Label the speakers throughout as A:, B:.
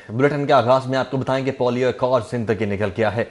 A: Bulletin के आगाज में आपको बताएंगे पोलियो एक और जिंदगी निकल गया है।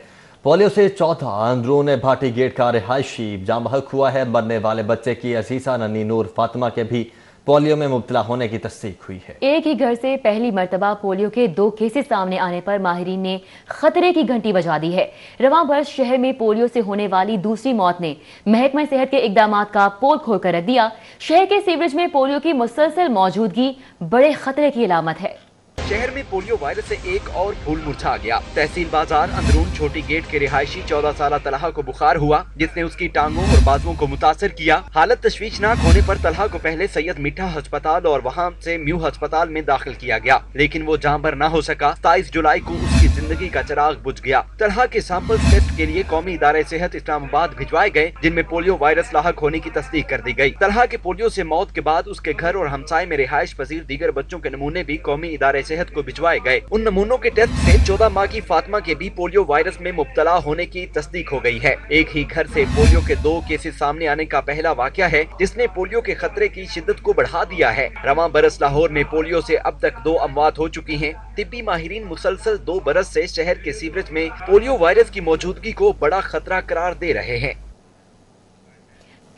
A: पोलियो से 14 अंदरून भाटी गेट का रिहायशी जाम बहक हुआ है। मरने वाले बच्चे की अजीजा नन्ही नूर फातिमा के भी पोलियो में मुब्तला होने की तस्दीक हुई है।
B: एक ही घर से पहली मर्तबा पोलियो के 2 केसेस सामने आने पर माहिरीन ने खतरे की घंटी बजा दी है। रवां बरस शहर में पोलियो से होने वाली दूसरी मौत ने महकमा सेहत के इकदामात का पोल खोलकर रख दिया। शहर के सीवरेज में पोलियो की मुसलसल मौजूदगी बड़े खतरे की अलामत है।
C: शहर में पोलियो वायरस से एक और फूल मुरझा गया। तहसील बाजार अंदरून छोटी गेट के रिहायशी 14 साल तलहा को बुखार हुआ, जिसने उसकी टांगों और बाजुओं को मुतासर किया। हालत तशवीशनाक होने पर तलहा को पहले सैयद मिठा अस्पताल और वहां से म्यू अस्पताल में दाखिल किया गया, लेकिन वो जान भर न हो सका। 27 जुलाई को उसकी जिंदगी का चिराग बुझ गया। तलहा के सैंपल टेस्ट के लिए कौमी इदारे सेहत इस्लामाबाद भिजवाए गए, जिनमें पोलियो वायरस लाहक होने की तस्दीक कर दी गई। तलहा के पोलियो से मौत के बाद उसके घर और हमसाये में रिहायश पजीर दीगर बच्चों के नमूने भी कौमी इदारे सेहत को भिजवाए गए। उन नमूनों के टेस्ट से 14 माह की फातिमा के भी पोलियो वायरस में मुब्तला होने की तस्दीक हो गई है। एक ही घर से पोलियो के 2 केसेस सामने आने का पहला वाकया है, जिसने पोलियो के खतरे की शिद्दत को बढ़ा दिया है। रवां बरस लाहौर में पोलियो से अब तक 2 अमवात हो चुकी हैं। तिब्बी माहिरीन मुसलसल 2 बरस से शहर के सीवरेज में पोलियो वायरस की मौजूदगी को बड़ा खतरा करार दे रहे हैं।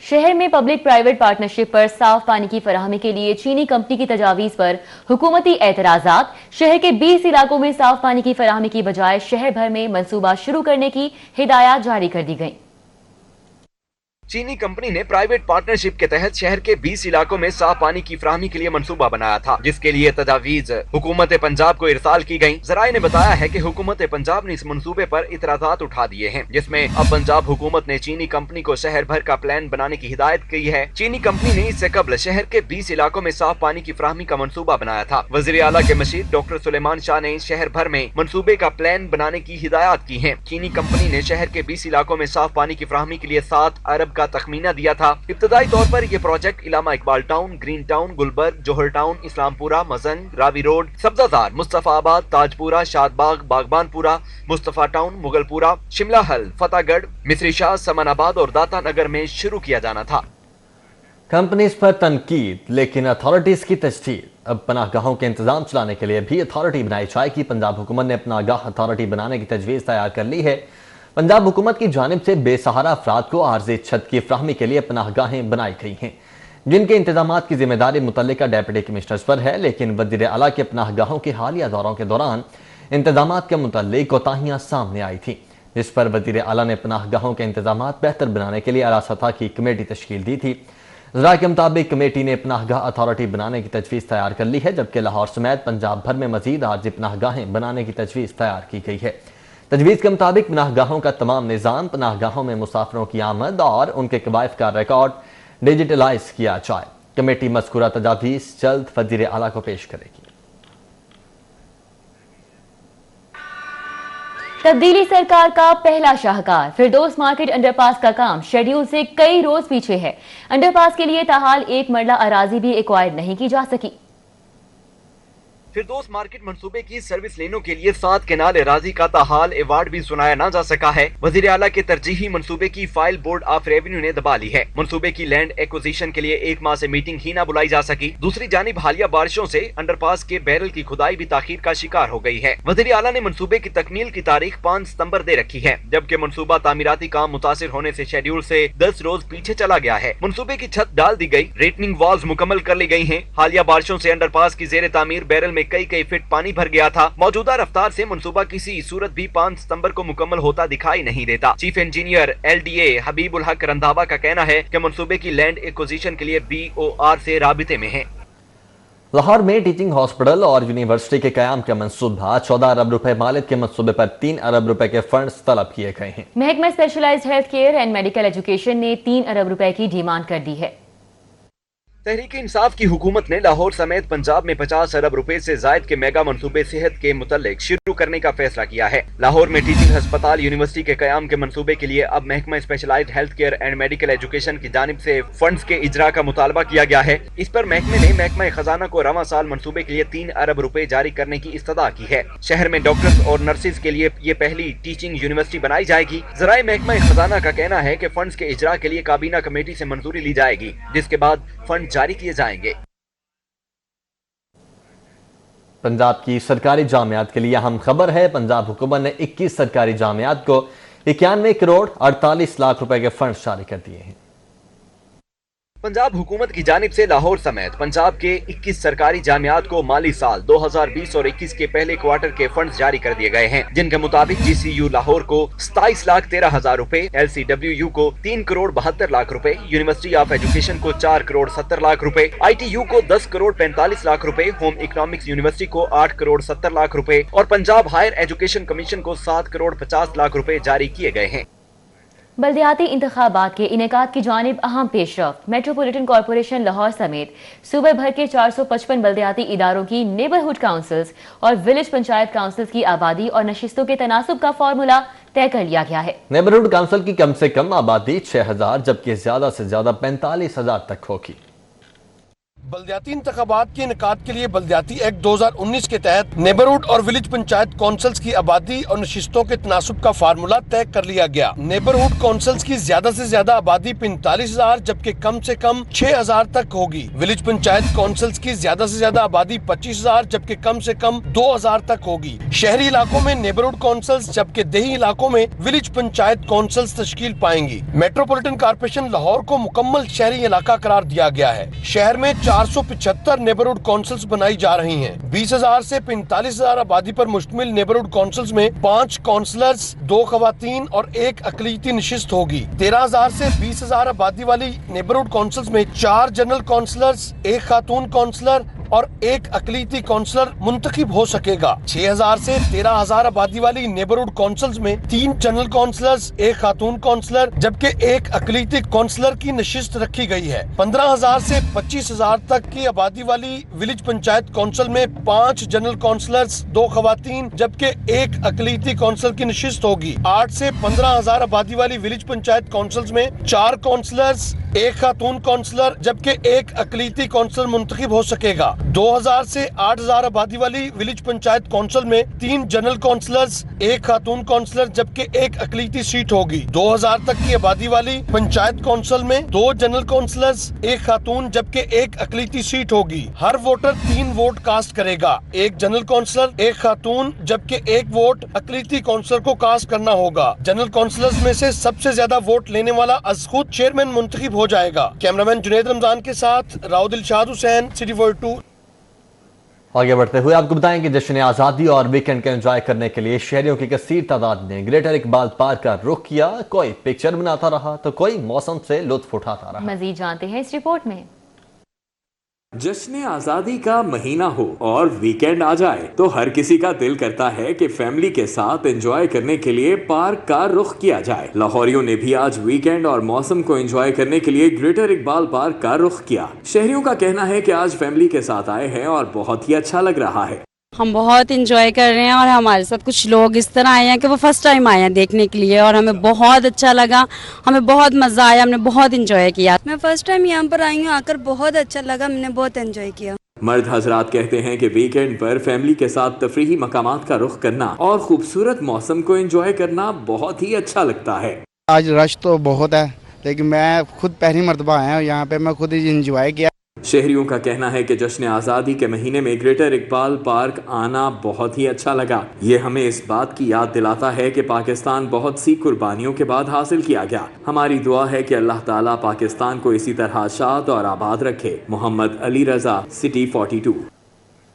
B: शहर में पब्लिक प्राइवेट पार्टनरशिप पर साफ पानी की फराहमी के लिए चीनी कंपनी की तजावीज पर हुकूमती एतराजात। शहर के 20 इलाकों में साफ पानी की फराहमी की बजाय शहर भर में मंसूबा शुरू करने की हिदायत जारी कर दी गई।
C: चीनी कंपनी ने प्राइवेट पार्टनरशिप के तहत शहर के 20 इलाकों में साफ पानी की फराहमी के लिए मंसूबा बनाया था, जिसके लिए तजावीज हुकूमत पंजाब को इरसाल की गयी। जराये ने बताया है कि हुकूमत पंजाब ने इस मंसूबे पर इतराजात उठा दिए हैं, जिसमें अब पंजाब हुकूमत ने चीनी कंपनी को शहर भर का प्लान बनाने की हिदायत की है। चीनी कंपनी ने इससे कबल शहर के 20 इलाकों में साफ पानी की फराहमी का मंसूबा बनाया था। वजीर आला के मशीर डॉक्टर सुलेमान शाह ने शहर भर में मंसूबे का प्लान बनाने की हिदायत की है। चीनी कंपनी ने शहर के 20 इलाकों में साफ पानी की फराहमी के लिए 7 अरब का तखमीना दिया था। इब्तदाई तौर पर यह project Allama Iqbal town, green town, Gulberg, Johar town, Islampura, Mazang, Ravi road, Sabzazar, Mustafabad, Tajpura, Shadbagh, Baghbanpura, Mustafa town, Mughalpura, Shimla hill, Fatehgarh, मिस्री शाह, समनाबाद और दाता नगर में शुरू किया जाना था।
A: कंपनीज पर तनकीद, लेकिन अथॉरिटीज की तशदीद। अब पनाहगाहों के इंतजाम चलाने के लिए भी अथॉरिटी बनाई जाएगी। पंजाब हुकूमत ने पनाहगाह अथॉरिटी बनाने की तजवीज़ तैयार कर ली है। पंजाब हुकूमत की जानिब से बेसहारा अफराद को आर्जी छत की फ्राहमी के लिए पनाहगाहें बनाई गई हैं, जिनके इंतजामात की जिम्मेदारी मुतल्लिका डेप्यूटी कमिश्नर्स पर है। लेकिन वज़ीर आला के पनाहगाहों के हालिया दौरों के दौरान इंतजामात के मुतल्लिक कोताहियां सामने आई थी, जिस पर वज़ीर आला ने पनाहगाहों के इंतजामात बेहतर बनाने के लिए आला सतह की कमेटी तश्कील दी थी। ज़रा के मुताबिक कमेटी ने पनाहगाह अथॉरिटी बनाने की तजवीज़ तैयार कर ली है, जबकि लाहौर समेत पंजाब भर में मजीद आर्जी पनाहगाहें बनाने की तजवीज़ तैयार की गई है। तजवीज़ के मुताबिक पनाहगाहों का तमाम निज़ाम, पनाहगाहों में मुसाफिरों की आमद और उनके कवायद का रिकॉर्ड डिजिटलाइज किया जाए। कमेटी मज़कूरा तजावीज़ जल्द वज़ीर आला को पेश करेगी।
B: तब्दीली सरकार का पहला शाहकार फिरदौस मार्केट अंडरपास का काम शेड्यूल से कई रोज पीछे है। अंडरपास के लिए ताहाल एक मरला अराजी भी एक्वायर नहीं की जा सकी।
C: फिरदौस मार्केट मंसूबे की सर्विस लेनों के लिए 7 केनाल एराजी का ताहाल अवार्ड भी सुनाया ना जा सका है। वजीर आला के तरजीही मंसूबे की फाइल बोर्ड ऑफ रेवेन्यू ने दबा ली है। मंसूबे की लैंड एक्विजिशन के लिए 1 माह से मीटिंग ही ना बुलाई जा सकी। दूसरी जानिब हालिया बारिशों से अंडरपास के बैरल की खुदाई भी ताखीर का शिकार हो गई है। वजीर आला ने मंसूबे की तकमील की तारीख 5 सितंबर दे रखी है, जबकि मंसूबा तामीराती काम मुतासिर होने से शेड्यूल से 10 रोज पीछे चला गया है। मंसूबे की छत डाल दी गई, रेटनिंग वॉल्स मुकम्मल कर ली गई है। हालिया बारिशों से अंडरपास की जेर तामीर बैरल में कई फीट पानी भर गया था। मौजूदा रफ्तार से मंसूबा किसी सूरत भी 5 सितंबर को मुकम्मल होता दिखाई नहीं देता। चीफ इंजीनियर LDA हबीबुल हक रंधावा का कहना है कि मंसूबे की लैंड एक्विजिशन के लिए BOR से राबिते में है।
A: लाहौर में टीचिंग हॉस्पिटल और यूनिवर्सिटी के कयाम का मंसूबा 14 अरब रुपए मालिक के मंसूबे पर 3 अरब रुपए के फंड्स तलब किए गए हैं।
B: महकमा specialized health care and medical education ने 3 अरब रुपए की डिमांड कर दी है।
C: तहरीक इंसाफ की हुकूमत ने लाहौर समेत पंजाब में 50 अरब रुपए से जायद के मेगा मंसूबे सेहत के मुतल्लिक शुरू करने का फैसला किया है। लाहौर में टीचिंग अस्पताल यूनिवर्सिटी के कयाम के मंसूबे के लिए अब महकमा specialized health care and medical education की जानिब से फंड्स के इजरा का मुतालबा किया गया है। इस पर महकमे ने महकमा खजाना को रवां साल मंसूबे के लिए 3 अरब रुपए जारी करने की इस्तदा की है। शहर में डॉक्टर्स और नर्सिस के लिए ये पहली टीचिंग यूनिवर्सिटी बनाई जाएगी। जराए महकमा खजाना का कहना है कि फंड्स के इजरा के लिए काबीना कमेटी से मंजूरी ली जाएगी, जिसके बाद फंड जारी किए जाएंगे।
A: पंजाब की सरकारी जामियात के लिए अहम खबर है। पंजाब हुकूमत ने 21 सरकारी जामियात को 91 करोड़ 48 लाख रुपए के फंड जारी कर दिए हैं।
C: पंजाब हुकूमत की जानिब से लाहौर समेत पंजाब के 21 सरकारी जामियात को माली साल 2020 और 21 के पहले क्वार्टर के फंड जारी कर दिए गए हैं, जिनके मुताबिक GCU लाहौर को 27,13,000 रुपए, LCWU को 3 करोड़ 72 लाख रुपए, यूनिवर्सिटी ऑफ एजुकेशन को 4 करोड़ 70 लाख रुपए, ITU को 10 करोड़ 45 लाख रुपए, होम इकोनॉमिक्स यूनिवर्सिटी को 8 करोड़ 70 लाख रुपए और पंजाब हायर एजुकेशन कमीशन को 7 करोड़ 50 लाख रुपए जारी किए गए हैं।
B: बल्दियाती इंतखाबात के इनेकाद की जानिब अहम पेशरफ्त। मेट्रोपॉलिटन कॉरपोरेशन लाहौर समेत सूबे भर के 455 बल्दियाती इदारों की नेबरहुड काउंसिल्स और विलेज पंचायत काउंसिल्स की आबादी और नशिस्तों के तनासुब का फार्मूला तय कर लिया गया है।
A: नेबरहुड काउंसिल की कम से कम आबादी 6,000 जबकि ज्यादा से ज्यादा 45,000 तक होगी।
D: बल्दियाती इंतखाबात के इनेकाद के लिए बल्दियाती एक्ट 2019 के तहत नेबरहुड और विलेज पंचायत काउंसिल्स की आबादी और नशिस्तों के तनासुब का फार्मूला तय कर लिया गया। नेबरहुड काउंसिल्स की ज्यादा से ज्यादा आबादी 45,000 जबकि कम से कम 6,000 तक होगी। विलेज पंचायत काउंसिल्स की ज्यादा से ज्यादा आबादी 25,000 जबकि कम से कम 2,000 तक होगी। शहरी इलाकों में नेबरहुड काउंसिल्स जबकि देही इलाकों में विलेज पंचायत काउंसिल्स तश्कील पाएंगी। मेट्रोपॉलिटन कॉर्पोरेशन लाहौर को मुकम्मल शहरी इलाका करार दिया गया है। शहर में 475 नेबरहुड काउंसिल्स बनाई जा रही हैं। 20,000 से 45,000 आबादी पर मुश्तमिल नेबरहुड काउंसिल्स में 5 काउंसलर्स, 2 खवातीन और 1 अकलीती नशिस्त होगी। 13,000 से 20,000 आबादी वाली नेबरहुड काउंसिल्स में 4 जनरल काउंसलर्स, 1 खातून काउंसलर और 1 अकलीती काउंसलर मुंतखब हो सकेगा। 6,000 से 13,000 आबादी वाली नेबरहुड काउंसिल्स में 3 जनरल काउंसलर्स, 1 खातून काउंसलर जबकि 1 अकलीती काउंसलर की नशिस्त रखी गई है। 15,000 से 25,000 तक की आबादी वाली विलेज पंचायत काउंसिल में 5 जनरल काउंसलर्स, 2 खवातीन जबकि 1 अकलीती काउंसिल की नशिस्त होगी। 8 से 15,000 आबादी वाली विलेज पंचायत काउंसिल्स में 4 काउंसलर्स, 1 खातून काउंसलर जबकि 1 अकलीती काउंसलर मुंतखब हो सकेगा। 2,000 से 8,000 आबादी वाली विलेज पंचायत काउंसिल में 3 जनरल काउंसलर्स, 1 खातून काउंसलर जबकि 1 अकलीती सीट होगी। 2,000 तक की आबादी वाली पंचायत काउंसिल में 2 जनरल काउंसलर्स, 1 खातून जबकि 1 अकलीती सीट होगी। हर वोटर 3 वोट कास्ट करेगा। 1 जनरल काउंसलर, 1 खातून जबकि 1 वोट अकलीती काउंसलर को कास्ट करना होगा। जनरल काउंसलर्स में से सबसे ज्यादा वोट लेने वाला अज खुद चेयरमैन मुंतखब हो जाएगा। कैमरामैन जुनैद रमजान के साथ राव दिलशाद हुसैन, सिटी वर्ल्ड 2।
A: आगे बढ़ते हुए आपको बताएं कि जश्न आज़ादी और वीकेंड का एंजॉय करने के लिए शहरियों की कसीर तादाद ने ग्रेटर इकबाल पार्क का रुख किया। कोई पिक्चर बनाता रहा तो कोई मौसम से लुत्फ उठाता रहा।
B: मजीद जानते हैं इस रिपोर्ट में।
E: जश्न आज़ादी का महीना हो और वीकेंड आ जाए तो हर किसी का दिल करता है कि फैमिली के साथ एंजॉय करने के लिए पार्क का रुख किया जाए। लाहौरियों ने भी आज वीकेंड और मौसम को एंजॉय करने के लिए ग्रेटर इकबाल पार्क का रुख किया। शहरियों का कहना है कि आज फैमिली के साथ आए हैं और बहुत ही अच्छा लग रहा है।
F: हम बहुत इंजॉय कर रहे हैं और हमारे साथ कुछ लोग इस तरह आए हैं कि वो फर्स्ट टाइम आए हैं देखने के लिए और हमें बहुत अच्छा लगा, हमें बहुत मज़ा आया, हमने बहुत इंजॉय किया।
G: मैं फर्स्ट टाइम यहाँ पर आई हूँ, आकर बहुत अच्छा लगा, मैंने बहुत एंजॉय किया।
E: मर्द हजरात कहते हैं कि वीकेंड पर फैमिली के साथ तफरीही मकामात का रुख करना और खूबसूरत मौसम को एंजॉय करना बहुत ही अच्छा लगता है।
H: आज रश तो बहुत है लेकिन मैं खुद पहली मरतबा आया हूँ यहाँ पे, मैं खुद ही इंजॉय किया।
E: शहरियों का कहना है कि जश्न आज़ादी के महीने में ग्रेटर इकबाल पार्क आना बहुत ही अच्छा लगा। ये हमें इस बात की याद दिलाता है कि पाकिस्तान बहुत सी कुर्बानियों के बाद हासिल किया गया। हमारी दुआ है कि अल्लाह ताला पाकिस्तान को इसी तरह शाद और आबाद रखे। मोहम्मद अली रजा, सिटी 42।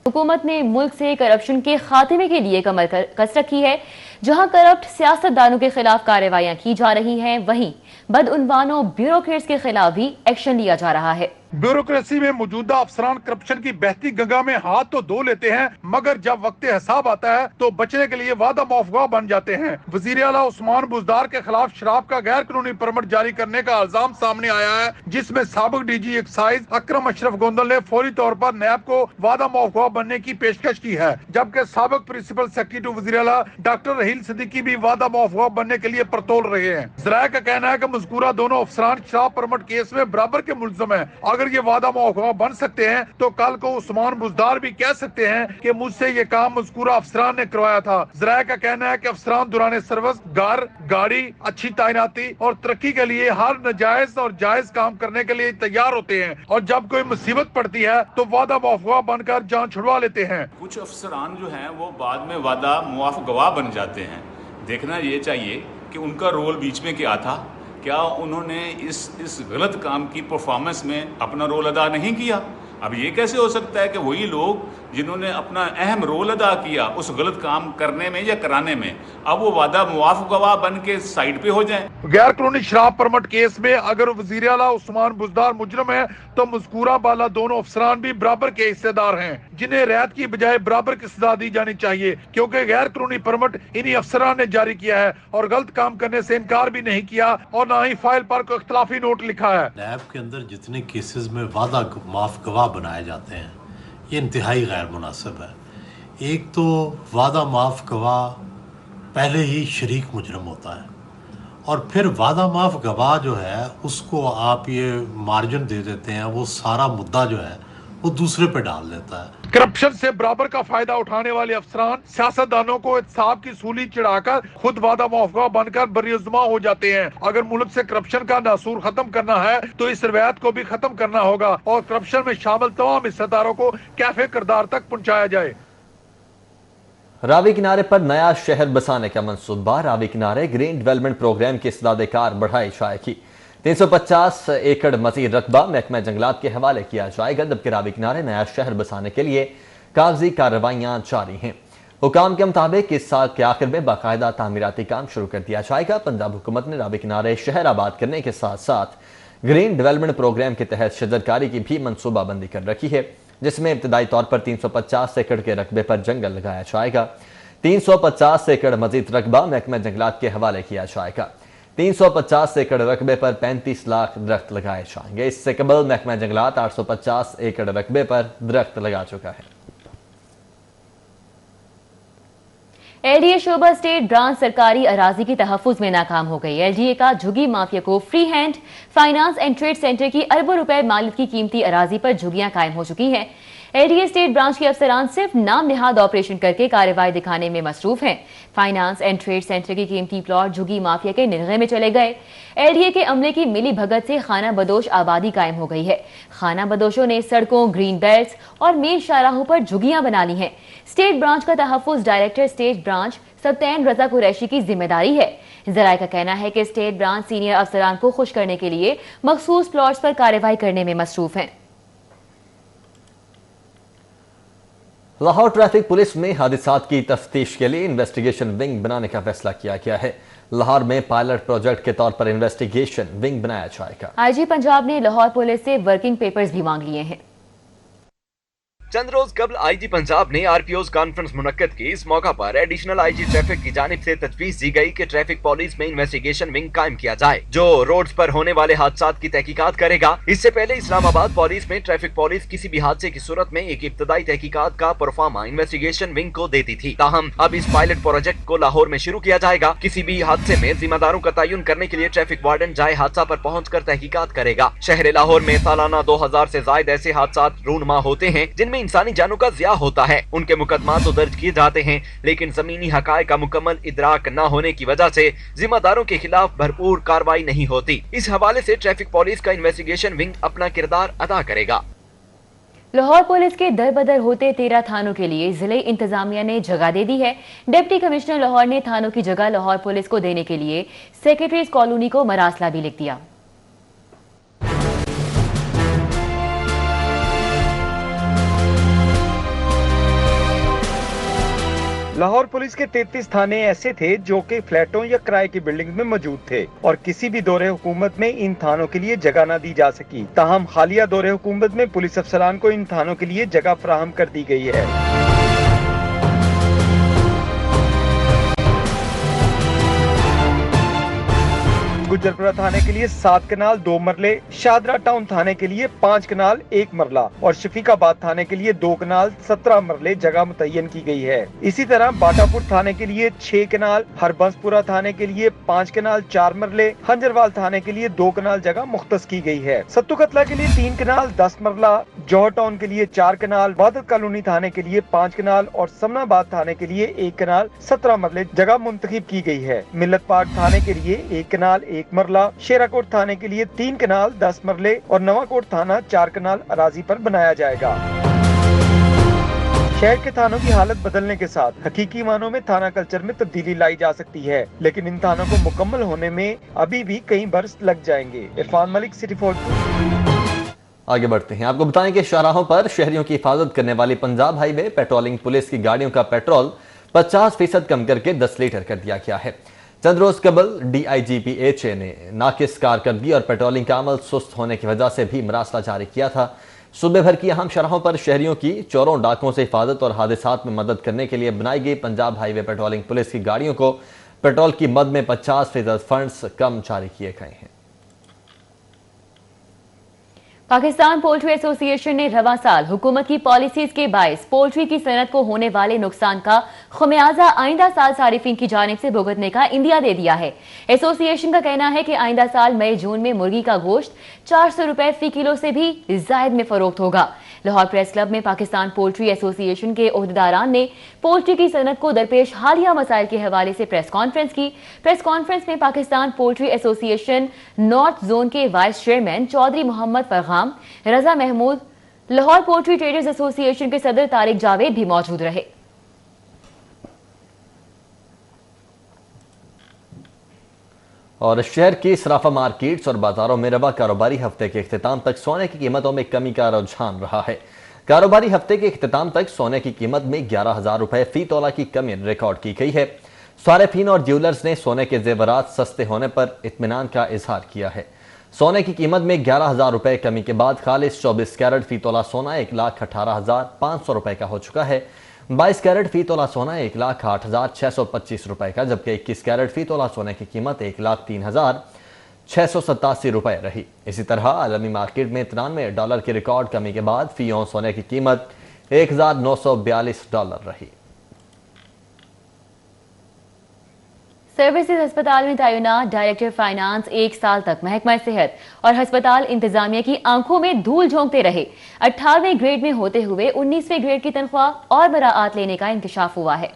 B: हुकूमत ने मुल्क से करप्शन के खात्मे के लिए कमर कस रखी है। जहां करप्ट सियासतदानों के खिलाफ कार्रवाइयां की जा रही हैं, वहीं बदउनवानों ब्यूरोक्रेट्स के खिलाफ भी एक्शन लिया जा रहा है।
I: ब्यूरोक्रेसी में मौजूदा अफसरान करप्शन की बहती गंगा में हाथ तो धो लेते हैं, मगर जब वक्त हिसाब आता है तो बचने के लिए वादा मौफुआ बन जाते हैं। वजीर आला उस्मान बुजदार के खिलाफ शराब का गैर कानूनी परमिट जारी करने का इल्जाम सामने आया है, जिसमें साबिक डीजी एक्साइज अकरम अशरफ गोंदल ने फौरी तौर पर नैब को वादा मौफुआ बनने की पेशकश की है, जबकि साबिक प्रिंसिपल सेक्रेटरी वजीर आला डॉक्टर रहील सिद्दीकी भी वादा मौफुआ बनने के लिए परतोल रहे हैं। जराये का कहना है कि मज़कूरा दोनों अफसरान शराब परमिट केस में बराबर के मुल्ज़िम हैं। अगर ये वादा मौका बन सकते हैं तो कल को उस्मान बुजदार भी कह सकते हैं कि मुझसे ये काम मज़कूरा अफसरान ने करवाया था। ज़राए का कहना है कि अफसरान दौरान सर्विस घर, गाड़ी, अच्छी तैनाती और तरक्की के लिए हर नाजायज और जायज काम करने के लिए तैयार होते हैं और जब कोई मुसीबत पड़ती है तो वादा मौका बनकर जान छुड़वा लेते हैं।
J: कुछ अफसरान जो हैं वो बाद में वादा मुआफ गवाह बन जाते हैं। देखना ये चाहिए कि उनका रोल बीच में क्या था, क्या उन्होंने इस गलत काम की परफॉर्मेंस में अपना रोल अदा नहीं किया। अब ये कैसे हो सकता है कि वही लोग जिन्होंने अपना अहम रोल अदा किया उस गलत काम करने में या कराने में, अब वो वादा मुआफ गवाह बन के साइड पे हो जाएं।
I: गैर कानूनी शराब परमिट केस में अगर वजीर आला उस्मान बुजदार मुजरम है तो मज़कूरा बाला दोनों अफसरान भी बराबर के हिस्सेदार हैं, जिन्हें रियायत की बजाय बराबर की सजा दी जानी चाहिए, क्योंकि गैर कानूनी परमिट इन्हीं अफसरान ने जारी किया है और गलत काम करने से इनकार भी नहीं किया और न ही फाइल पर कोई इख्तलाफी नोट लिखा है।
K: नैब के अंदर जितने केसेस में वादा माफ गवाह बनाए जाते हैं ये इंतहाई गैर मुनासिब है। एक तो वादा माफ गवाह पहले ही शरीक मुजरम होता है और फिर वादा माफ गवाह जो है उसको आप ये मार्जिन दे देते हैं, वो सारा मुद्दा जो है वो दूसरे पे डाल देता है।
I: करप्शन से बराबर का फायदा उठाने वाले अफसरान सियासतदानों को इंसाफ की सूली चढ़ाकर खुद वादा मौका बनकर बरिजुमा हो जाते हैं। अगर मुल्क से करप्शन का नासूर खत्म करना है तो इस रवायत को भी खत्म करना होगा और करप्शन में शामिल तमाम हिस्सेदारों को कैफे किरदार तक पहुँचाया जाए।
A: रावी किनारे पर नया शहर बसाने का मंसूबा। रावी किनारे ग्रीन डेवलपमेंट प्रोग्राम की इस्तेदाकार बढ़ाई जाएगी। 350 एकड़ मजीद रकबा महकमा जंगलात के हवाले किया जाएगा, जबकि रावी किनारे नया शहर बसाने के लिए कागजी कार्रवाइयां जारी हैं। हुकाम के मुताबिक इस साल के आखिर में बाकायदा तामीराती काम शुरू कर दिया जाएगा। पंजाब हुकूमत ने रावी किनारे शहर आबाद करने के साथ साथ ग्रीन डेवलपमेंट प्रोग्राम के तहत शजरकारी की भी मनसूबाबंदी कर रखी है, जिसमें इब्तदाई तौर पर 350 एकड़ के रकबे पर जंगल लगाया जाएगा। 350 एकड़ मजीद रकबा महकमा जंगलात के हवाले किया जाएगा। 350 एकड़ रकबे पर 35 लाख दरख्त लगाए जाएंगे। इससे कबल महकमा जंगलात 850 एकड़ रकबे पर दरख्त लगा चुका है।
B: एलडीए शोबा स्टेट ब्रांच सरकारी अराजी की तहफ्फुज में नाकाम हो गई। एलडीए का झुग्गी माफिया को free hand finance and trade centre की अरबों रुपए मालिक की कीमती अराजी पर झुग्गियां कायम हो चुकी हैं। एलडीए स्टेट ब्रांच के अफसरान सिर्फ नाम निहाद ऑपरेशन करके कार्रवाई दिखाने में मसरूफ हैं। फाइनेंस एंड ट्रेड सेंटर की कीमती प्लॉट झुग्गी माफिया के निगहे में चले गए। एलडीए के अमले की मिली भगत से खाना बदोश आबादी कायम हो गई है। खाना बदोशों ने सड़कों, ग्रीन बेल्ट्स और मेन शाहराहों पर झुग्गियां बना ली हैं। स्टेट ब्रांच का तहफ्फुज डायरेक्टर स्टेट ब्रांच सब्तैन रजा कुरैशी की जिम्मेदारी है। जराए का कहना है कि स्टेट ब्रांच सीनियर अफसरान को खुश करने के लिए मखसूस प्लॉट्स पर कार्रवाई करने में मसरूफ हैं।
A: लाहौर ट्रैफिक पुलिस में हादसात की तफ्तीश के लिए इन्वेस्टिगेशन विंग बनाने का फैसला किया गया है। लाहौर में पायलट प्रोजेक्ट के तौर पर इन्वेस्टिगेशन विंग बनाया जाएगा।
B: आईजी पंजाब ने लाहौर पुलिस से वर्किंग पेपर्स भी मांग लिए हैं।
C: चंद रोज कबल आईजी पंजाब ने आरपीओ कॉन्फ्रेंस मुनक्कद की। इस मौका पर एडिशनल आईजी ट्रैफिक की जानिब से तजवीज दी गई कि ट्रैफिक पुलिस में इन्वेस्टिगेशन विंग कायम किया जाए जो रोड्स पर होने वाले हादसात की तहकीकात करेगा। इससे पहले इस्लामाबाद पुलिस में ट्रैफिक पुलिस किसी भी हादसे की सूरत में एक इब्तदाई तहकीकात का परफॉर्मा इन्वेस्टिगेशन विंग को देती थी। ताहम अब इस पायलट प्रोजेक्ट को लाहौर में शुरू किया जाएगा। किसी भी हादसे में जिम्मेदारों का तयन करने के लिए ट्रैफिक वार्डन जाए हादसा पर पहुँच कर तहकीकात करेगा। शहर लाहौर में सालाना 2000 से जायद ऐसे हादसात रूनमा होते हैं जिनमें इंसानी जानों का होता है। उनके मुकदमा तो दर्ज किए जाते हैं, लेकिन जमीनी हकायक का मुकम्मल इदराक न होने की वजह से जिम्मेदारों के खिलाफ भरपूर कार्रवाई नहीं होती। इस हवाले से ट्रैफिक पुलिस का इन्वेस्टिगेशन विंग अपना किरदार अदा करेगा।
B: लाहौर पुलिस के दर बदर होते 13 थानों के लिए जिले इंतजामिया ने जगह दे दी है। डिप्टी कमिश्नर लाहौर ने थानों की जगह लाहौर पुलिस को देने के लिए सेक्रेटरीज कॉलोनी को मरासला भी लिख दिया।
L: लाहौर पुलिस के 33 थाने ऐसे थे जो कि फ्लैटों या किराए की बिल्डिंग में मौजूद थे और किसी भी दौरे हुकूमत में इन थानों के लिए जगह न दी जा सकी। ताहम हालिया दौरे हुकूमत में पुलिस अफसरान को इन थानों के लिए जगह फराहम कर दी गई है। गुजरपुरा थाने के लिए 7 कनाल 2 मरले, शादरा टाउन थाने के लिए 5 कनाल 1 मरला और शफीकाबाद थाने के लिए 2 कनाल 17 मरले जगह मुतय्यन की गई है। इसी तरह बाटापुर थाने के लिए 6 कनाल, हरबंसपुरा थाने के लिए 5 कनाल 4 मरले, हंजरवाल थाने के लिए 2 कनाल जगह मुख्तस की गई है। सत्तू कतला के लिए 3 कनाल 10 मरला, जौहर टाउन के लिए 4 कनाल, वादत कॉलोनी थाने के लिए 5 कनाल और समनाबाद थाने के लिए 1 कनाल 17 मरले जगह मुंतखब की गई है। मिल्लत पार्क थाने के लिए 1 कनाल 1 मरला, शेराकोट थाने के लिए 3 कनाल 10 मरले और नवाकोट थाना 4 कनाल अराजी पर बनाया जाएगा। शहर के थानों की हालत बदलने के साथ हकीकी मानों में थाना कल्चर में तब्दीली लाई जा सकती है, लेकिन इन थानों को मुकम्मल होने में अभी भी कई बरस लग जाएंगे। इरफान मलिक, सिटी 4।
A: आगे बढ़ते हैं। आपको बताएं कि शाहराहों पर शहरियों की हिफाजत करने वाली पंजाब हाईवे पेट्रोलिंग पुलिस की गाड़ियों का पेट्रोल 50% कम करके 10 लीटर कर दिया गया है। चंद रोज कबल DIGPHA ने नाकिस कारकर्दगी और पेट्रोलिंग का अमल सुस्त होने की वजह से भी मरासला जारी किया था। सूबे भर की अहम शहरों पर शहरियों की चोरों डाकों से हिफाजत और हादसात में मदद करने के लिए बनाई गई पंजाब हाईवे पेट्रोलिंग पुलिस की गाड़ियों को पेट्रोल की मद में 50% फंड्स कम जारी किए गए हैं।
B: पाकिस्तान पोल्ट्री एसोसिएशन ने रवां साल हुकूमत की पॉलिसीज के बायस पोल्ट्री की सनत को होने वाले नुकसान का खमियाजा आइंदा साल सारिफिन की जानिब से भुगतने का इंदिया दे दिया है। एसोसिएशन का कहना है कि आइंदा साल मई जून में मुर्गी का गोश्त 400 रुपए फी किलो से भी जायद में फरोख्त होगा। लाहौर प्रेस क्लब में पाकिस्तान पोल्ट्री एसोसिएशन के ओहदेदारान ने पोल्ट्री की सनत को दरपेश हालिया मसाइल के हवाले से प्रेस कॉन्फ्रेंस की। प्रेस कॉन्फ्रेंस में Pakistan poultry association north zone के vice chairman Chaudhry Mohammad Fargham, Raza Mahmood, Lahore poultry traders association के सदर तारिक जावेद भी मौजूद रहे।
A: और शहर की सराफा मार्केट्स और बाजारों में रवा कारोबारी हफ्ते के इख्तिताम तक सोने की कीमतों में कमी का रुझान रहा है। कारोबारी हफ्ते के इख्तिताम तक सोने की कीमत में 11,000 रुपए फी तोला की कमी रिकॉर्ड की गई है। सारिफीन और ज्वेलर्स ने सोने के जेवरात सस्ते होने पर इत्मीनान का इजहार किया है। सोने की कीमत में 11,000 रुपए कमी के बाद खालिस 24 कैरेट फी तोला सोना 1,18,500 रुपए का हो चुका है। 22 कैरेट फी तोला सोना 1,08,625 रुपए का, जबकि 21 कैरेट फी तोला सोने की कीमत 1,03,687 रुपए रही। इसी तरह आलमी मार्केट में $93 की रिकॉर्ड कमी के बाद फी औंस सोने की कीमत $1,942 रही।
B: सर्विसेज अस्पताल में तैनात डायरेक्टर फाइनेंस 1 साल तक महकमा सेहत और अस्पताल इंतजामिया की आंखों में धूल झोंकते रहे। 18वें ग्रेड में होते हुए 19वें ग्रेड की तनख्वाह और बराआत लेने का इंकशाफ हुआ है।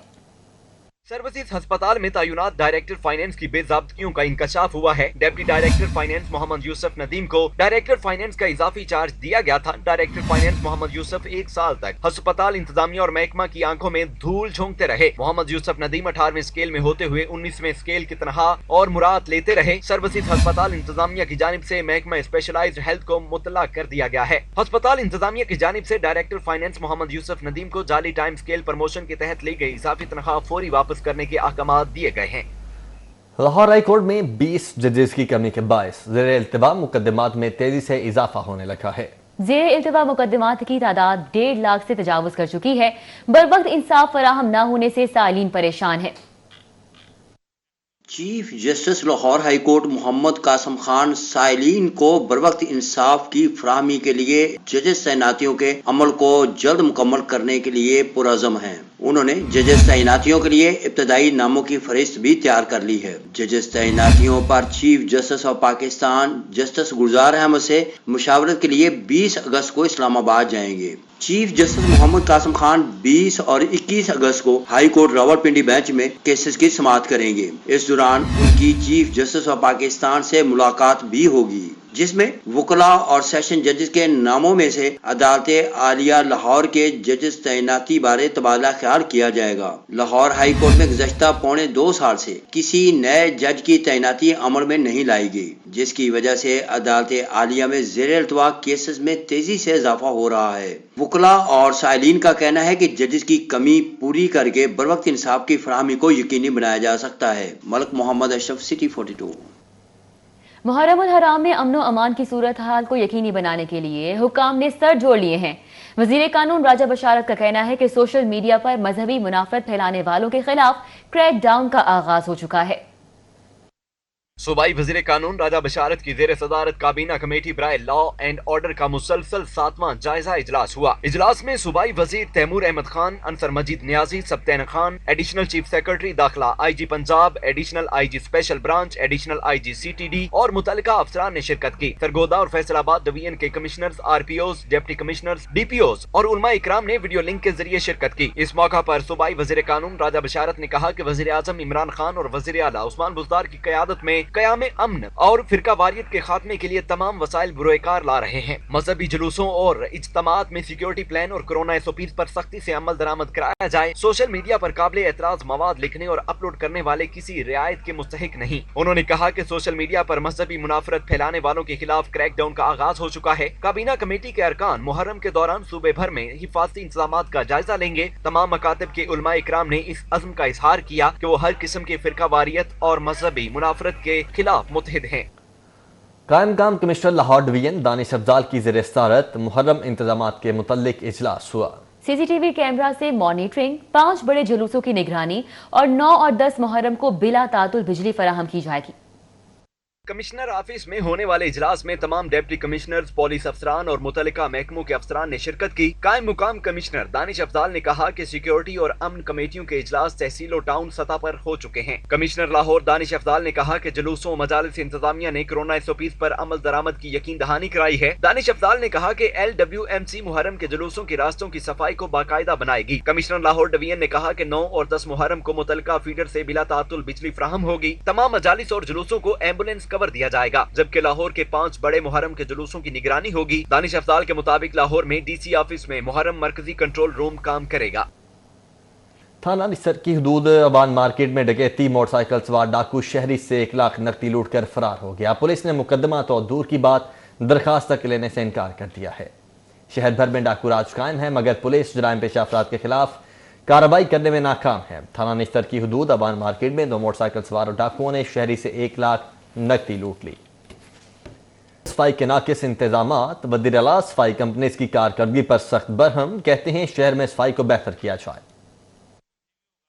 C: सर्विसेज अस्पताल में तैनात डायरेक्टर फाइनेंस की बेज़ाब्तियों का इंकशाफ हुआ है। Deputy director finance Mohammad Yusuf Nadeem को डायरेक्टर फाइनेंस का इजाफी चार्ज दिया गया था। डायरेक्टर फाइनेंस मोहम्मद यूसुफ 1 साल तक अस्पताल इंतजामिया और महकमा की आंखों में धूल झोंकते रहे। मोहम्मद यूसुफ नदीम 18वें स्केल में होते हुए 19वें स्केल की तनख्वाह और मुराद लेते रहे। सर्विसेज अस्पताल इंतजामिया की जानिब से महकमा स्पेशलाइज्ड हेल्थ को मुतल्ला कर दिया गया है। अस्पताल इंतजामिया की जानिब से डायरेक्टर फाइनेंस मोहम्मद यूसुफ नदीम को जाली टाइम स्केल प्रमोशन के तहत ली गई इजाफी तनख्वाह फौरी वापस करने के अहकामात दिए गए हैं।
A: लाहौर हाई कोर्ट में 20 जजेस की कमी के बायस ज़ेरे इल्तिवा मुकदमात में तेजी से इजाफा होने लगा है।
B: ज़ेरे इल्तिवा मुकदमात की तादाद 1.5 लाख से तजावुज कर चुकी है। बरवक्त इंसाफ फराहम न होने से सालीन परेशान है।
M: Chief justice Lahore high court Mohammad Qasim Khan साइलीन को बरवक्त इंसाफ की फराहमी के लिए जजेस तैनातियों के अमल को जल्द मुकम्मल करने के लिए पुरअज़म हैं। उन्होंने जजेस तैनातियों के लिए इब्तदाई नामों की फहरिस्त भी तैयार कर ली है। जजेस तैनातियों पर chief justice of Pakistan justice Gulzar Ahmed से मुशावरत के लिए 20 अगस्त को इस्लामाबाद जाएंगे। चीफ जस्टिस मोहम्मद कासम खान 20 और 21 अगस्त को हाई कोर्ट रावलपिंडी बेंच में केसेस की समाअत करेंगे। इस दौरान उनकी चीफ जस्टिस ऑफ पाकिस्तान से मुलाकात भी होगी, जिसमें वकला और सेशन जजेस के नामों में से अदालत आलिया लाहौर के जजेस तैनाती बारे तबादला ख्याल किया जाएगा। लाहौर हाई कोर्ट में गुज़श्ता 2.25 साल से किसी नए जज की तैनाती अमल में नहीं लाई गई, जिसकी वजह से अदालत आलिया में ज़ेरे इल्तिवा केसेस में तेजी से इजाफा हो रहा है। वकला और साइलीन का कहना है कि जजेस की कमी पूरी करके बरवक्त इंसाफ की फराहमी को यकीनी बनाया जा सकता है। मलिक मोहम्मद अशरफ, सिटी 42।
B: मुहर्रम उल हराम में अमन व अमान की सूरत हाल को यकीनी बनाने के लिए हुक्काम ने सर जोड़ लिए हैं। वजीर कानून राजा बशारत का कहना है कि सोशल मीडिया पर मजहबी मुनाफरत फैलाने वालों के खिलाफ क्रैक डाउन का आगाज हो चुका है।
C: सूबाई वज़ीर कानून राजा बशारत की ज़ेर सदारत काबीना कमेटी बराए लॉ एंड ऑर्डर का मुसलसल 7वां जायजा इजलास हुआ। इजलास में सूबाई वज़ीर Taimur Ahmed Khan, Ansar Majeed Niazi, Sibtain Khan, additional chief secretary दाखिला IG Punjab, additional IG special branch, additional IG CTD और मुतल्लिका अफसरान ने शिरकत की। सरगोदा और फैसलाबाद डिवीजन के commissioners, RPOs, deputy commissioners, DPOs और उलमा इकराम ने वीडियो लिंक के जरिए शिरकत की। इस मौका पर सूबाई वज़ीर कानून राजा बशारत ने कहा कि वज़ीर आज़म इमरान खान और वज़ीर आला उस्मान बुज़दार की क़यादत में क़याम अमन और फिरका वारियत के खात्मे के लिए तमाम वसाइल बुरोकार ला रहे हैं। मजहबी जुलूसों और इज्तिमात में सिक्योरिटी प्लान और कोरोना SOPs पर सख्ती से अमल दरामद कराया जाए। सोशल मीडिया पर काबिल एतराज मवाद लिखने और अपलोड करने वाले किसी रियायत के मुस्तहिक नहीं। उन्होंने कहा कि सोशल मीडिया पर मजहबी मुनाफरत फैलाने वालों के खिलाफ क्रैकडाउन का आगाज हो चुका है। काबीना कमेटी के अरकान मुहर्रम के दौरान सूबे भर में हिफाजती इंतजामात का जायजा लेंगे। तमाम मकातब के उलमा इकराम ने इस अज़्म का इजहार किया कि वो हर किस्म की फिरका वारियत और मजहबी मुनाफरत के खिलाफ मुत्तहिद हैं।
A: कायम काम कमिश्नर लाहौर डिवीजन दानिश अफजाल की ज़ेर सदारत मुहर्रम इंतजामात के मुतल्लिक इजलास हुआ।
B: CCTV कैमरा से मॉनिटरिंग, 5 बड़े जुलूसों की निगरानी और 9 और 10 मुहर्रम को बिला तातुल बिजली फराहम की जाएगी।
C: कमिश्नर ऑफिस में होने वाले इजलास में तमाम डिप्टी कमिश्नर्स, पुलिस अफसरान और मुतल्लिका महकमों के अफसरान ने शिरकत की। कायम मुकाम कमिश्नर दानिश अफजाल ने कहा कि सिक्योरिटी और अमन कमेटियों के इजलास तहसील और टाउन सतह पर हो चुके हैं। कमिश्नर लाहौर दानिश अफजाल ने कहा कि जुलूसों मजालिस इंतजामिया ने कोरोना SOPs पर अमल दरामद की यकीन दहानी कराई है। दानिश अफजाल ने कहा कि LWMC मुहर्रम के जुलूसों के रास्तों की सफाई को बाकायदा बनाएगी। कमिश्नर लाहौर डिवीजन ने कहा कि 9 और 10 मुहर्रम को मुतल्लिका फीडर से बिला तातुल बिजली फराहम होगी। तमाम मजालिस और जुलूसों को एम्बुलेंस कवर दिया जाएगा, जबकि लाहौर के 5 बड़े मुहर्रम के जुलूसों की निगरानी होगी। दानिश अफजाल के मुताबिक लाहौर में DC ऑफिस में मुहर्रम मरकजी कंट्रोल रूम काम करेगा।
A: थाना निसर की हदूद अबान मार्केट में डकैती, मोटरसाइकिल सवार डाकू शहरी से 1 लाख नकदी लूट कर फरार हो गया। पुलिस ने मुकदमा तो दूर की बात दरखास्त तक लेने से इनकार कर दिया है। शहर भर में डाकू राज कायम है, मगर पुलिस जराइम पेशा अफराद के खिलाफ कार्रवाई करने में नाकाम है। थाना निसर की हदूद अबान मार्केट में 2 मोटरसाइकिल सवार डाकुओं ने शहरी से 1 लाख नकदी लूट ली। सफाई के नाकिस इंतजामात, वज़ीर आला सफाई कंपनीज की कारकर्दगी पर सख्त बरहम, कहते हैं शहर में सफाई को बेहतर किया जाए।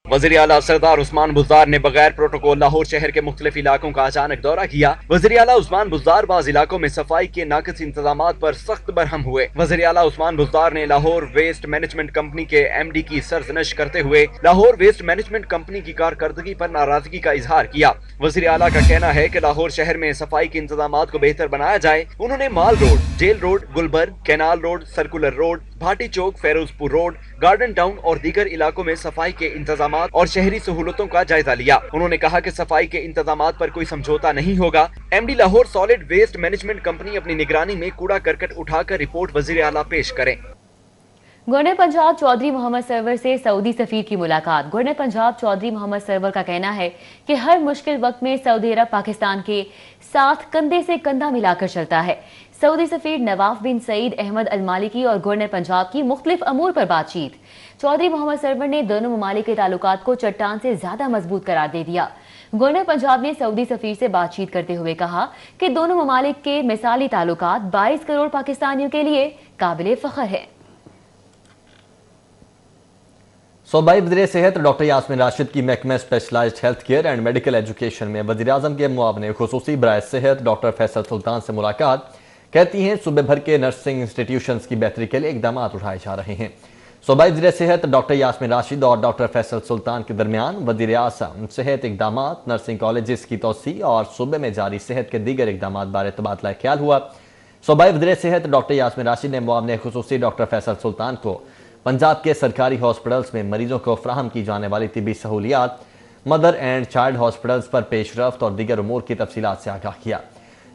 C: वज़ीर आला सरदार उस्मान बुज़दार ने बगैर प्रोटोकॉल लाहौर शहर के मुख्तलिफ इलाकों का अचानक दौरा किया। वज़ीर आला उस्मान बुज़दार बाज़ इलाकों में सफाई के नाकिस इंतजामात पर सख्त बरहम हुए। वज़ीर आला उस्मान बुज़दार ने लाहौर वेस्ट मैनेजमेंट कंपनी के MD की सरजनश करते हुए लाहौर वेस्ट मैनेजमेंट कंपनी की कारकर्दगी पर नाराजगी का इजहार किया। वज़ीर आला का कहना है कि लाहौर शहर में सफाई के इंतजामात को बेहतर बनाया जाए। उन्होंने mall road, jail road, Gulberg, canal road, circular road, Bhati Chowk, Ferozepur road, garden town और दीगर इलाकों में सफाई के इंतजामात और शहरी सहूलतों का जायजा लिया। उन्होंने कहा कि सफाई के इंतजामात पर कोई समझौता नहीं होगा। MD Lahore solid waste management company अपनी निगरानी में कूड़ा करकट उठाकर रिपोर्ट वज़ीर आला पेश करें।
B: गवर्नर पंजाब चौधरी मोहम्मद सरवर से सऊदी सफीर की मुलाकात। गवर्नर पंजाब चौधरी मोहम्मद सरवर का कहना है कि हर मुश्किल वक्त में सऊदी अरब पाकिस्तान के साथ कंधे से कंधा मिलाकर चलता है। सऊदी सफीर नवाफ बिन सईद अहमद अल मालिकी और गवर्नर पंजाब की मुख्तलिफ अमूर पर बातचीत। चौधरी मोहम्मद सरवर ने दोनों ममालिक के ताल्लुकात को चट्टान से ज्यादा मजबूत करार दे दिया। गवर्नर पंजाब ने सऊदी सफीर से बातचीत करते हुए कहा कि दोनों ममालिक के मिसाली ताल्लुकात 22 करोड़ पाकिस्तानियों के लिए काबिल फख्र है।
A: सूबाई वज़ीर सेहत डॉक्टर यास्मीन राशिद की महकमे specialized health care and medical education में वज़ीर आज़म के मुआवने खुसूसी बराए सेहत डॉक्टर फैसल सुल्तान से मुलाकात। कहती हैं सूबे भर के नर्सिंग इंस्टीट्यूशंस की बेहतरी के लिए इकदाम उठाए जा रहे हैं। सूबाई वज़ीर सेहत डॉक्टर यास्मीन राशिद और डॉक्टर फैसल सुल्तान के दरमियान वज़ीर आज़म सेहत इकदाम, नर्सिंग कॉलेजेस की तोसी और सूबे में जारी सेहत के दीगर इकदाम बारे तबादला ख्याल हुआ। सूबाई वज़ीर सेहत डॉक्टर यास्मीन राशिद ने मुआवने खुसूसी डॉक्टर फैसल सुल्तान को पंजाब के सरकारी हॉस्पिटल्स में मरीजों को फराहम की जाने वाली तिबी सहूलियात, मदर एंड चाइल्ड हॉस्पिटल्स पर पेशरफ्त और दीगर उमूर की तफसीलात से आगाह किया।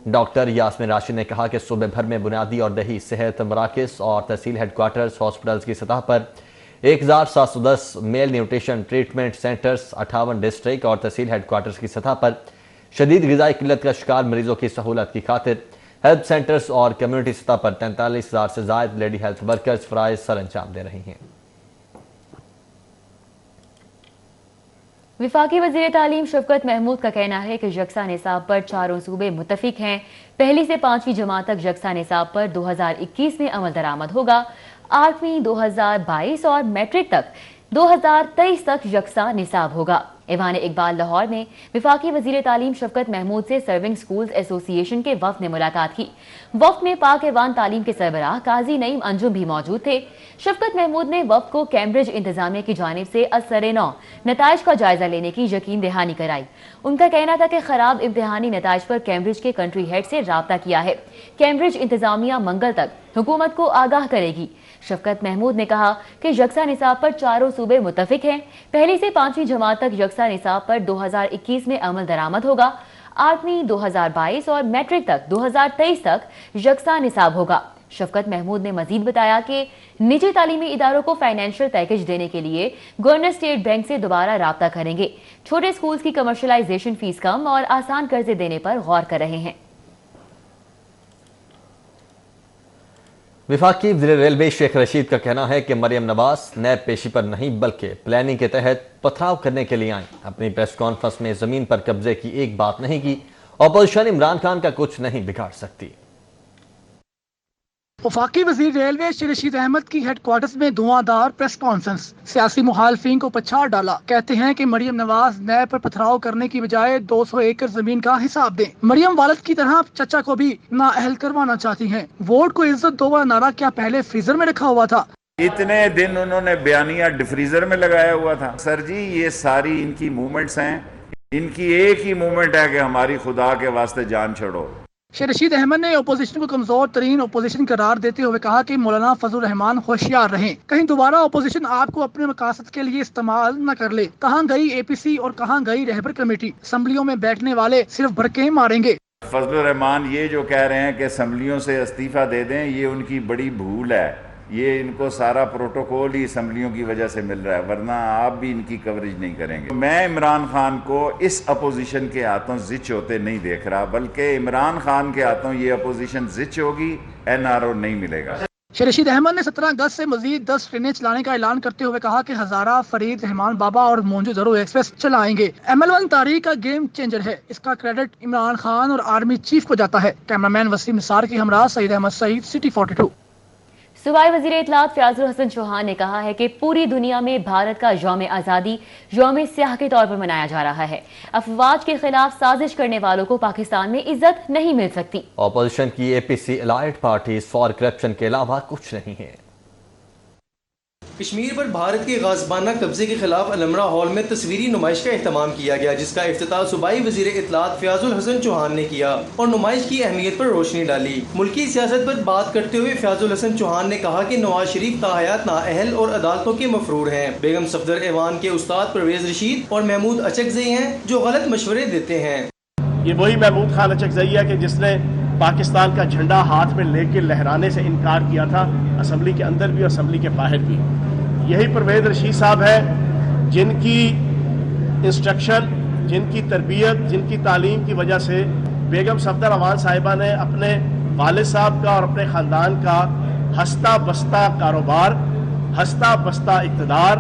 A: डॉक्टर यास्मीन राशिद ने कहा कि सूबे भर में बुनियादी और दही सेहत मराकज़ और तहसील हेडक्वार्टर्स हॉस्पिटल्स की सतह पर 1710 mail nutrition treatment centres, 58 district और तहसील हेडक्वार्टर्स की सतह पर शदीद ग़िज़ाई किल्लत का शिकार मरीजों की सहूलत की खातिर हेल्थ सेंटर्स और कम्युनिटी सतह पर 43,000 से ज़ायद लेडी हेल्थ वर्कर्स फ़राइज़ सर अंजाम दे रही हैं।
B: विफाकी वज़ीर तालीम शफकत महमूद का कहना है कि यकसा निसाब पर चारों सूबे मुत्तफिक हैं। पहली से 5वीं जमात तक यकसा निसाब पर 2021 में अमल दरामद होगा। 8वीं 2022 और मैट्रिक तक 2023 तक यकसा निसाब होगा। ऐवान इकबाल लाहौर में वफाकी वजीर तालीम शफकत महमूद से सर्विंग स्कूल्स एसोसिएशन के वफ्द ने मुलाकात की। वफ्द में पाक ऐवान तालीम के सरबराह काजी नईम अंजुम भी मौजूद थे। शफकत महमूद ने वफ्द को कैम्ब्रिज इंतजामिया की जानिब से असर-ए-नौ नताइज का जायजा लेने की यकीन दहानी कराई। उनका कहना था कि खराब इम्तिहानी नताइज पर कैम्ब्रिज के कंट्री हेड से राब्ता किया है। कैम्ब्रिज इंतजामिया मंगल तक हुकूमत को आगाह करेगी। शफकत महमूद ने कहा कि यकसा निसाब पर चारों सूबे मुत्तफिक हैं। पहली से 5वीं जमात तक यकसा निसाब पर 2021 में अमल दरामद होगा। 8वीं 2022 और मैट्रिक तक 2023 तक यकसा निसाब होगा। शफकत महमूद ने मजीद बताया कि निजी तालीमी इदारों को फाइनेंशियल पैकेज देने के लिए गवर्नर स्टेट बैंक से दोबारा राब्ता करेंगे। छोटे स्कूल्स की कमर्शलाइजेशन फीस कम और आसान कर्जे देने पर गौर कर रहे हैं।
A: वफाकी वज़ीर रेलवे शेख रशीद का कहना है कि मरियम नवाज नैब पेशी पर नहीं बल्कि प्लानिंग के तहत पथराव करने के लिए आईं। अपनी प्रेस कॉन्फ्रेंस में जमीन पर कब्जे की एक बात नहीं की। अपोजिशन इमरान खान का कुछ नहीं बिगाड़ सकती।
N: वफाकी वजीर रेलवे शेख रशीद अहमद की हेडक्वार्टर्स में धुआंधार प्रेस कॉन्फ्रेंस। सियासी मुखालफिन को पछाड़ डाला। कहते हैं कि मरियम नवाज नैब पर पथराव करने की बजाय 200 एकड़ जमीन का हिसाब दें। मरियम वालिद की तरह चचा को भी नाअहल करवाना चाहती हैं। वोट को इज्जत दो वाला नारा क्या पहले फ्रीजर में रखा हुआ था?
O: इतने दिन उन्होंने बयानिया डिफ्रीजर में लगाया हुआ था। सर जी, ये सारी इनकी मूवमेंट्स हैं। इनकी एक ही मूवमेंट है कि हमारी खुदा के वास्ते जान छोड़ो।
N: शेख रशीद अहमद ने अपोजिशन को कमजोर तरीन अपोजिशन करार देते हुए कहा कि मौलाना फजल रहमान होशियार रहें, कहीं दोबारा अपोजिशन आपको अपने मकासद के लिए इस्तेमाल न कर ले। कहाँ गई APC और कहाँ गई रहबर कमेटी? असम्बलियों में बैठने वाले सिर्फ भड़के मारेंगे।
O: फजल रहमान ये जो कह रहे हैं कि असम्बलियों से इस्तीफा दे दें, ये उनकी बड़ी भूल है। ये इनको सारा प्रोटोकॉल ही असम्बलियों की वजह से मिल रहा है, वरना आप भी इनकी कवरेज नहीं करेंगे। मैं इमरान खान को इस अपोजिशन के हाथों जिच होते नहीं देख रहा, बल्कि इमरान खान के हाथों ये अपोजिशन जिच होगी, NRO नहीं मिलेगा।
N: शेख रशीद अहमद ने 17 अगस्त से मजीद 10 ट्रेनें चलाने का ऐलान करते हुए कहा कि हजारा, फरीद, रहमान बाबा और मोंजो एक्सप्रेस चलाएंगे। ML1 तारीख का गेम चेंजर है। इसका क्रेडिट इमरान खान और आर्मी चीफ को जाता है। कैमरामैन वसीम निसार के हमरा सईद अहमद सईद, सिटी 42।
B: सूबाई वजीर इत्तलात फयाजुल हसन चौहान ने कहा है कि पूरी दुनिया में भारत का यौम आज़ादी यौम स्याह के तौर पर मनाया जा रहा है। अफवाज के खिलाफ साजिश करने वालों को पाकिस्तान में इज्जत नहीं मिल सकती।
A: अपोजिशन की APC allied parties for corruption के अलावा कुछ नहीं है।
P: कश्मीर पर भारत के गाज़बाना कब्जे के खिलाफ अलमरा हॉल में तस्वीरी नुमाइश का एहतमाम किया गया, जिसका इफ्तिताह सूबाई वजीर इत्तलात फयाजुल हसन चौहान ने किया और नुमाइश की अहमियत पर रोशनी डाली। मुल्की सियासत पर बात करते हुए फयाजुल हसन चौहान ने कहा कि नवाज शरीफ ताहयात नाअहल और अदालतों के मफरूर हैं। बेगम सफदर ऐवान के उस्ताद परवेज रशीद और महमूद अचकज़ई हैं जो गलत मशवरे देते हैं।
Q: ये वही महमूद खान अचकज़ई है कि जिसने पाकिस्तान का झंडा हाथ में लेके लहराने से इनकार किया था, असम्बली के अंदर भी और असम्बली के बाहर भी। यही परवेज रशीद साहब है जिनकी इंस्ट्रक्शन, जिनकी तरबियत, जिनकी तालीम की वजह से बेगम सफदर अवान साहिबा ने अपने वालिद साहब का और अपने ख़ानदान का हंसता बसता कारोबार, हंसता बसता इक़्तिदार,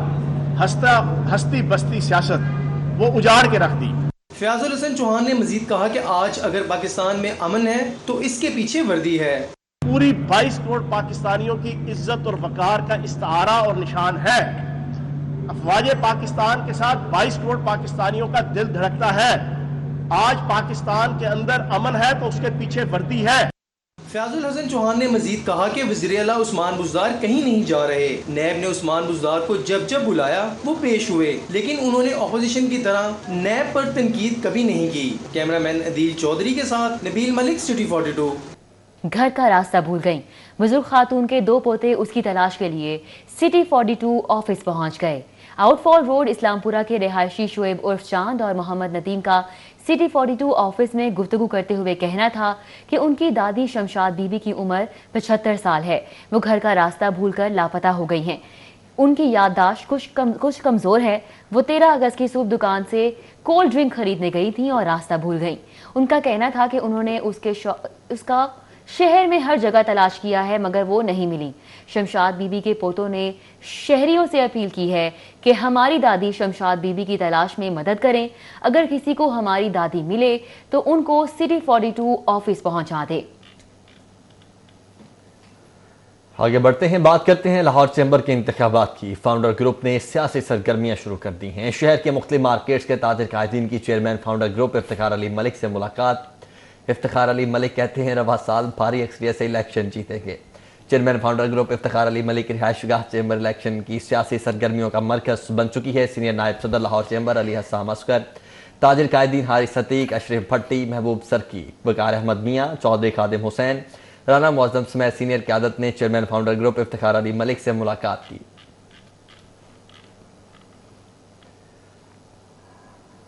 Q: हंसती बसती सियासत वो उजाड़ के रख दी।
P: फयाजुल हसन चौहान ने मजीद कहा कि आज अगर पाकिस्तान में अमन है तो इसके पीछे वर्दी है।
Q: पूरी 22 करोड़ पाकिस्तानियों की इज्जत और वकार का इस्तारा और निशान है। अफवाज पाकिस्तान के साथ 22 करोड़ पाकिस्तानियों का दिल धड़कता है। आज पाकिस्तान के अंदर अमन है तो उसके पीछे वर्दी है।
P: फयाजुल हसन चौहान ने मजीद कहा कि वज़ीर आला उस्मान बुज़दार कहीं नहीं जा रहे। नैब ने उस्मान बुज़दार को जब जब बुलाया वो पेश हुए, लेकिन उन्होंने अपोजिशन की तरह नैब पर तनकीद कभी नहीं की। कैमरामैन अदील चौधरी के साथ नबील मलिक, सिटी 42।
B: घर का रास्ता भूल गईं। बुजुर्ग खातून के 2 पोते उसकी तलाश के लिए सिटी 42 ऑफिस पहुंच गए। आउटफॉल रोड इस्लामपुरा के रिहायशी शुएब उर्फ चांद और मोहम्मद नदीम का सिटी 42 ऑफिस में गुफ्तगू करते हुए कहना था कि उनकी दादी शमशाद बीबी की उम्र 75 साल है। वो घर का रास्ता भूलकर लापता हो गई हैं। उनकी याददाश्त कुछ कमज़ोर है। वो 13 अगस्त की सुबह दुकान से कोल्ड ड्रिंक खरीदने गई थी और रास्ता भूल गई। उनका कहना था कि उन्होंने उसका शहर में हर जगह तलाश किया है मगर वो नहीं मिली। शमशाद बीबी के पोतों ने शहरियों से अपील की है कि हमारी दादी शमशाद बीबी की तलाश में मदद करें। अगर किसी को हमारी दादी मिले तो उनको सिटी 42 ऑफिस पहुंचा दे।
A: आगे बढ़ते हैं, बात करते हैं लाहौर चैम्बर के इंतखाबात की। फाउंडर ग्रुप ने सियासी सरगर्मियां शुरू कर दी हैं। शहर के मुख्तलिफ मार्केट्स के ताजिर कायदीन की chairman founder group Iftikhar Ali Malik से मुलाकात। इफ्तिखार अली मलिक कहते हैं रवा साल भारी अक्सरियत से इलेक्शन जीतेंगे। Chairman founder group Iftikhar Ali Malik रिहायशगाह चैम्बर इलेक्शन की सियासी सरगर्मियों का मरकज बन चुकी है। सीनियर नायब सदर लाहौर चैम्बर अली हसन असगर, ताजिर कायदीन हारिस सतीक, अशरफ भट्टी, महबूब सरकी, वकार अहमद मियाँ, चौधरी खादिम हुसैन, राना मुअज्जम समेत सीनियर क़यादत ने chairman founder group Iftikhar Ali Malik से मुलाकात की।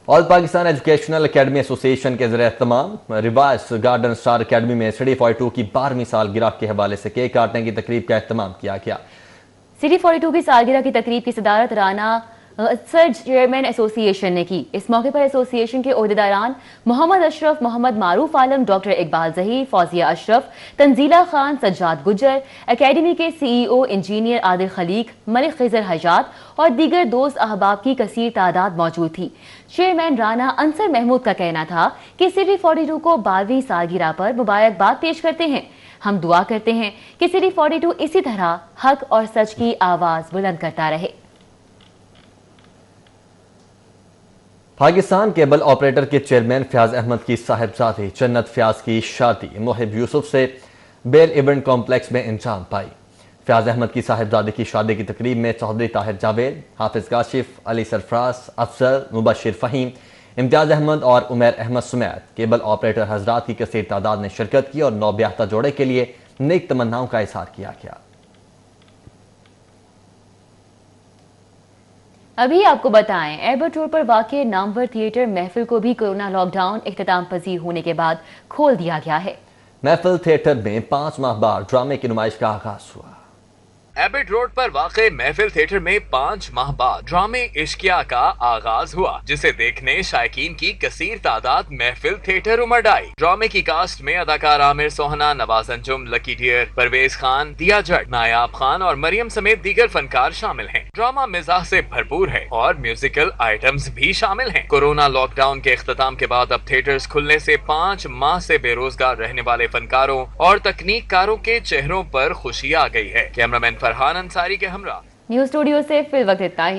A: All Pakistan educational academy association के ज़रिए तमाम रिवाइज गार्डन स्टार अकेडमी में सिटी 42 की 12वीं सालगिरह के हवाले से केक काटने की तकरीब का एहतमाम किया गया।
B: सिटी 42 की सालगिरह की तकरीब की सदारत राना सर चेयरमैन एसोसिएशन ने की। इस मौके पर एसोसिएशन के ओहदेदारान मोहम्मद अशरफ, मोहम्मद मारूफ आलम, डॉक्टर इकबाल जहीर, फौजिया अशरफ, तंजीला खान, सज्जाद गुज्जर, एकेडमी के CEO इंजीनियर आदिल खलीक, मलिक खिजर हजात और दीगर दोस्त अहबाब की कसीर तादाद मौजूद थी। चेयरमैन राना अंसर महमूद का कहना था कि सिटी 42 को 12वीं सालगिरह पर मुबारकबाद पेश करते हैं। हम दुआ करते हैं कि सिटी 42 इसी तरह हक और सच की आवाज बुलंद करता रहे।
A: पाकिस्तान केबल ऑपरेटर के चेयरमैन फयाज अहमद की साहिबजादी जन्नत फयाज की शादी मुहिब यूसुफ से बेल इवेंट कॉम्प्लेक्स में अंजाम पाई। फयाज अहमद की साहिबजादी की शादी की तकरीब में चौधरी ताहिर जावेद, हाफिज काशिफ, अली सरफराज, अफजल, मुबशिर फहीम, इम्तियाज अहमद और उमैर अहमद समेत केबल ऑपरेटर हजरात की कसीर तादाद ने शिरकत की और नौब्याहता जोड़े के लिए नेक तमन्नाओं का इजहार किया गया।
B: अभी आपको बताएं, एयरबर्ट रोड पर वाक़ नामवर थिएटर महफिल को भी कोरोना लॉकडाउन इख्तिताम पजीर होने के बाद खोल दिया गया है।
A: महफिल थिएटर में 5 माह बाद ड्रामे की नुमाइश का आगाज हुआ।
R: एबट रोड पर वाक़े महफिल थिएटर में 5 माह बाद ड्रामे इश्किया का आगाज हुआ, जिसे देखने शायकीन की कसीर तादाद महफिल थिएटर उमड़ आई। ड्रामे की कास्ट में अदाकार आमिर सोहना, नवाज अंजुम, लकी डियर, परवेज खान, दिया जट, नायाब खान और मरियम समेत दीगर फनकार शामिल हैं। ड्रामा मिजाज से भरपूर है और म्यूजिकल आइटम्स भी शामिल हैं। कोरोना लॉकडाउन के इख्तिताम के बाद अब थिएटर्स खुलने से 5 माह से बेरोजगार रहने वाले फनकारों और तकनीककारों के चेहरों पर खुशी आ गई है। कैमरामैन फरहान अंसारी के हमरा
B: न्यूज़ स्टूडियो से फिल वक्त इतना ही।